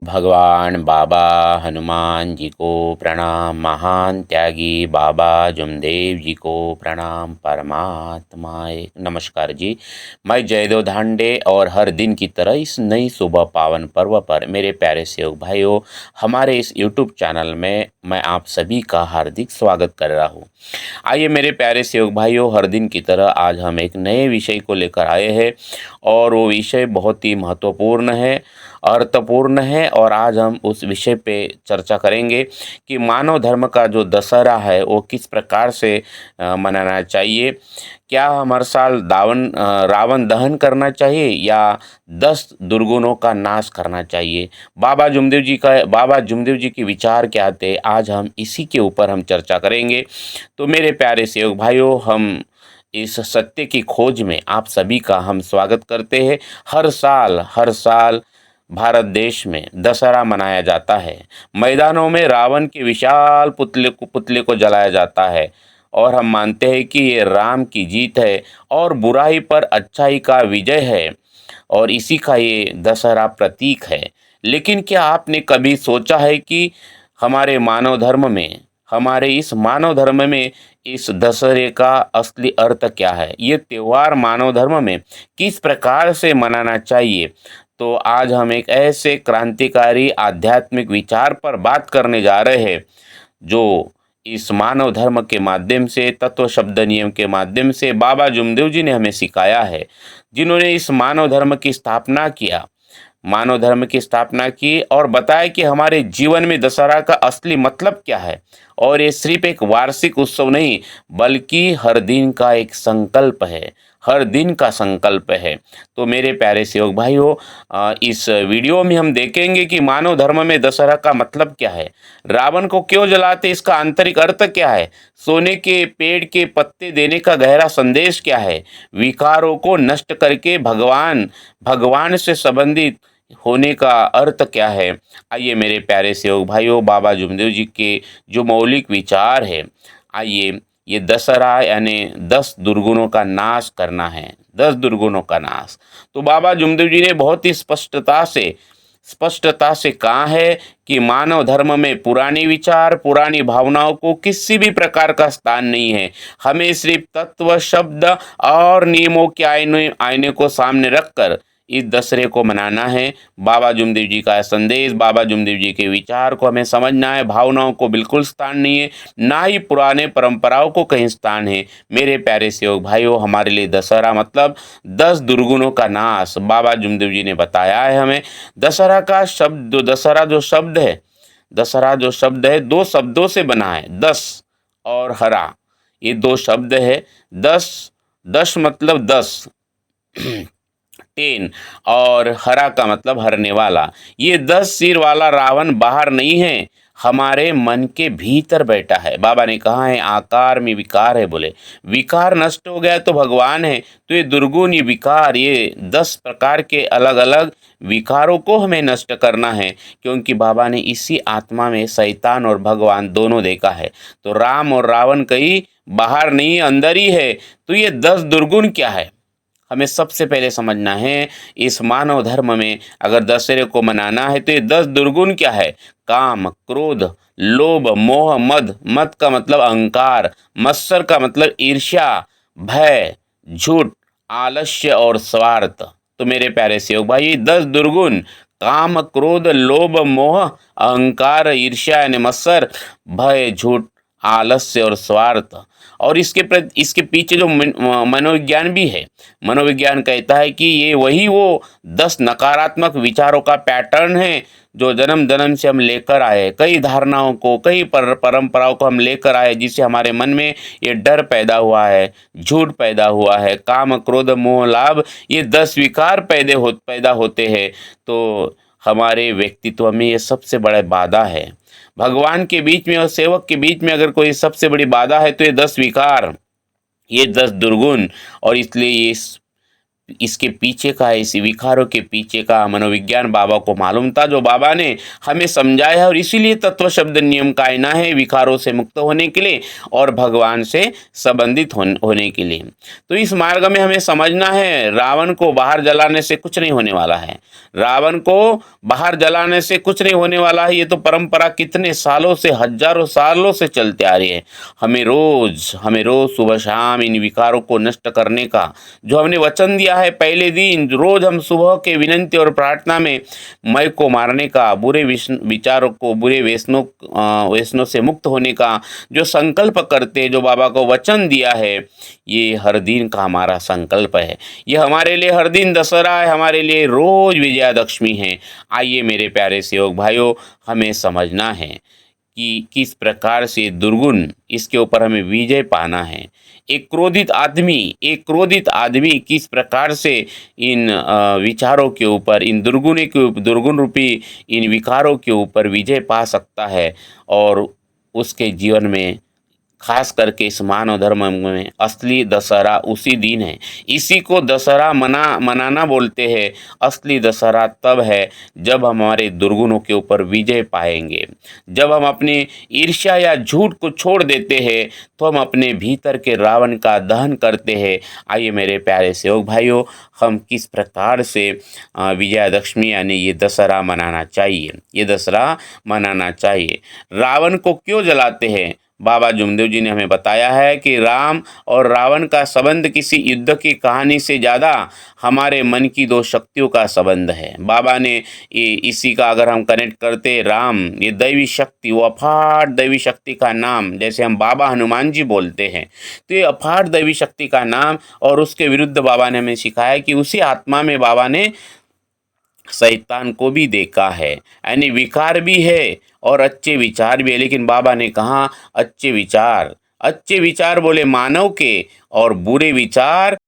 भगवान बाबा हनुमान जी को प्रणाम। महान त्यागी बाबा जुमदेव जी को प्रणाम। परमात्माए नमस्कार जी। मैं जयदेव धांडे और हर दिन की तरह इस नई सुबह पावन पर्व पर मेरे प्यारे सेवक भाइयों, हमारे इस यूट्यूब चैनल में मैं आप सभी का हार्दिक स्वागत कर रहा हूँ। आइए मेरे प्यारे सेवक भाइयों, हर दिन की तरह आज हम एक नए विषय को लेकर आए हैं और वो विषय बहुत ही महत्वपूर्ण है, अर्थपूर्ण है। और आज हम उस विषय पे चर्चा करेंगे कि मानव धर्म का जो दशहरा है वो किस प्रकार से मनाना चाहिए। क्या हम हर साल रावण दहन करना चाहिए या 10 दुर्गुणों का नाश करना चाहिए। बाबा जुमदेव जी के विचार क्या थे, आज हम इसी के ऊपर हम चर्चा करेंगे। तो मेरे प्यारे सेवक भाइयों, हम इस सत्य की खोज में आप सभी का हम स्वागत करते हैं। हर साल भारत देश में दशहरा मनाया जाता है। मैदानों में रावण के विशाल पुतले को जलाया जाता है और हम मानते हैं कि ये राम की जीत है और बुराई पर अच्छाई का विजय है और इसी का ये दशहरा प्रतीक है। लेकिन क्या आपने कभी सोचा है कि हमारे मानव धर्म में हमारे इस मानव धर्म में इस दशहरे का असली अर्थ क्या है? ये त्योहार मानव धर्म में किस प्रकार से मनाना चाहिए? तो आज हम एक ऐसे क्रांतिकारी आध्यात्मिक विचार पर बात करने जा रहे हैं जो इस मानव धर्म के माध्यम से, तत्व शब्द नियम के माध्यम से बाबा जुमदेव जी ने हमें सिखाया है, जिन्होंने इस मानव धर्म की स्थापना की और बताया कि हमारे जीवन में दशहरा का असली मतलब क्या है। और ये सिर्फ एक वार्षिक उत्सव नहीं, बल्कि हर दिन का एक संकल्प है, हर दिन का संकल्प है। तो मेरे प्यारे सेवक भाइयों, इस वीडियो में हम देखेंगे कि मानव धर्म में दशहरा का मतलब क्या है, रावण को क्यों जलाते, इसका आंतरिक अर्थ क्या है, सोने के पेड़ के पत्ते देने का गहरा संदेश क्या है, विकारों को नष्ट करके भगवान भगवान से संबंधित होने का अर्थ क्या है। आइए मेरे प्यारे सेवक भाइयों, बाबा जुमदेव जी के जो मौलिक विचार है, आइए ये दशहरा यानी 10 दुर्गुणों का नाश करना है, 10 दुर्गुणों का नाश। तो बाबा जुमदेव जी ने बहुत ही स्पष्टता से कहा है कि मानव धर्म में पुरानी विचार, पुरानी भावनाओं को किसी भी प्रकार का स्थान नहीं है। हमें सिर्फ तत्व, शब्द और नियमों के आईने को सामने रखकर इस दशहरे को मनाना है। बाबा जुमदेव जी का संदेश, बाबा जुमदेव जी के विचार को हमें समझना है। भावनाओं को बिल्कुल स्थान नहीं है, ना ही पुराने परंपराओं को कहीं स्थान है। मेरे प्यारे सेवक भाइयों, हमारे लिए दशहरा मतलब 10 दुर्गुणों का नाश बाबा जुमदेव जी ने बताया है हमें। दशहरा जो शब्द है 2 शब्दों से बना है, दस और हरा। ये 2 शब्द है। दस दस मतलब 10 10 और हरा का मतलब हरने वाला। ये 10 सिर वाला रावण बाहर नहीं है, हमारे मन के भीतर बैठा है। बाबा ने कहा है आकार में विकार है, बोले विकार नष्ट हो गया तो भगवान है। तो ये दुर्गुण, ये विकार, ये 10 प्रकार के अलग अलग विकारों को हमें नष्ट करना है, क्योंकि बाबा ने इसी आत्मा में शैतान और भगवान दोनों देखा है। तो राम और रावण कहीं बाहर नहीं, अंदर ही है। तो ये 10 दुर्गुण क्या है, हमें सबसे पहले समझना है। इस मानव धर्म में अगर दशहरे को मनाना है तो ये 10 दुर्गुण क्या है? काम, क्रोध, लोभ, मोह, मद। मद का मतलब अहंकार, मत्सर का मतलब ईर्ष्या, भय, झूठ, आलस्य और स्वार्थ। तो मेरे प्यारे सेवक भाई, ये 10 दुर्गुण काम, क्रोध, लोभ, मोह, अहंकार, ईर्ष्या यानी मत्सर, भय, झूठ, आलस्य और स्वार्थ। और इसके पीछे जो मनोविज्ञान भी है, मनोविज्ञान कहता है कि ये वो 10 नकारात्मक विचारों का पैटर्न है जो जन्म जन्म से हम लेकर आए, कई धारणाओं को, कई परंपराओं को हम लेकर आए, जिससे हमारे मन में ये डर पैदा हुआ है, झूठ पैदा हुआ है, काम, क्रोध, मोह, लाभ, ये 10 विकार पैदा होते हैं। तो हमारे व्यक्तित्व में ये सबसे बड़ा बाधा है। भगवान के बीच में और सेवक के बीच में अगर कोई सबसे बड़ी बाधा है तो ये 10 विकार, ये 10 दुर्गुण। और इसलिए इसके पीछे का, इस विकारों के पीछे का मनोविज्ञान बाबा को मालूम था, जो बाबा ने हमें समझाया। और इसीलिए तत्व शब्द नियम कायना है विकारों से मुक्त होने के लिए और भगवान से संबंधित होने के लिए। तो इस मार्ग में हमें समझना है, रावण को बाहर जलाने से कुछ नहीं होने वाला है। रावण को बाहर जलाने से कुछ नहीं होने वाला है। ये तो परंपरा कितने सालों से, हजारों सालों से चलते आ रही है। हमें रोज सुबह शाम इन विकारों को नष्ट करने का जो हमने वचन दिया है, पहले दिन रोज हम सुबह के विनंती और प्रार्थना में मैं को मारने का, बुरे विचारों को, बुरे व्यसनों से मुक्त होने का जो संकल्प करते, जो बाबा को वचन दिया है, ये हर दिन का हमारा संकल्प है। ये हमारे लिए हर दिन दशहरा है, हमारे लिए रोज विजयादशमी है। आइए मेरे प्यारे सेवक भाइयों, हमें समझना है कि किस प्रकार से दुर्गुण, इसके ऊपर हमें विजय पाना है। एक क्रोधित आदमी किस प्रकार से इन विचारों के ऊपर, इन दुर्गुण रूपी इन विकारों के ऊपर विजय पा सकता है। और उसके जीवन में खास करके इस मानव धर्म में असली दशहरा उसी दिन है। इसी को दशहरा मनाना बोलते हैं। असली दशहरा तब है जब हम हमारे दुर्गुणों के ऊपर विजय पाएंगे, जब हम अपनी ईर्ष्या या झूठ को छोड़ देते हैं, तो हम अपने भीतर के रावण का दहन करते हैं। आइए मेरे प्यारे सेवक भाइयों, हम किस प्रकार से विजयादशमी यानी ये दशहरा मनाना चाहिए, ये दशहरा मनाना चाहिए। रावण को क्यों जलाते हैं? बाबा जुमदेव जी ने हमें बताया है कि राम और रावण का संबंध किसी युद्ध की कहानी से ज़्यादा हमारे मन की दो शक्तियों का संबंध है। बाबा ने इसी का अगर हम कनेक्ट करते, राम ये दैवी शक्ति, वो अफाट दैवी शक्ति का नाम, जैसे हम बाबा हनुमान जी बोलते हैं, तो ये अफाट दैवी शक्ति का नाम, और उसके विरुद्ध बाबा ने हमें सिखाया कि उसी आत्मा में बाबा ने शैतान को भी देखा है। यानी विकार भी है और अच्छे विचार भी है, लेकिन बाबा ने कहा अच्छे विचार बोले मानव के और बुरे विचार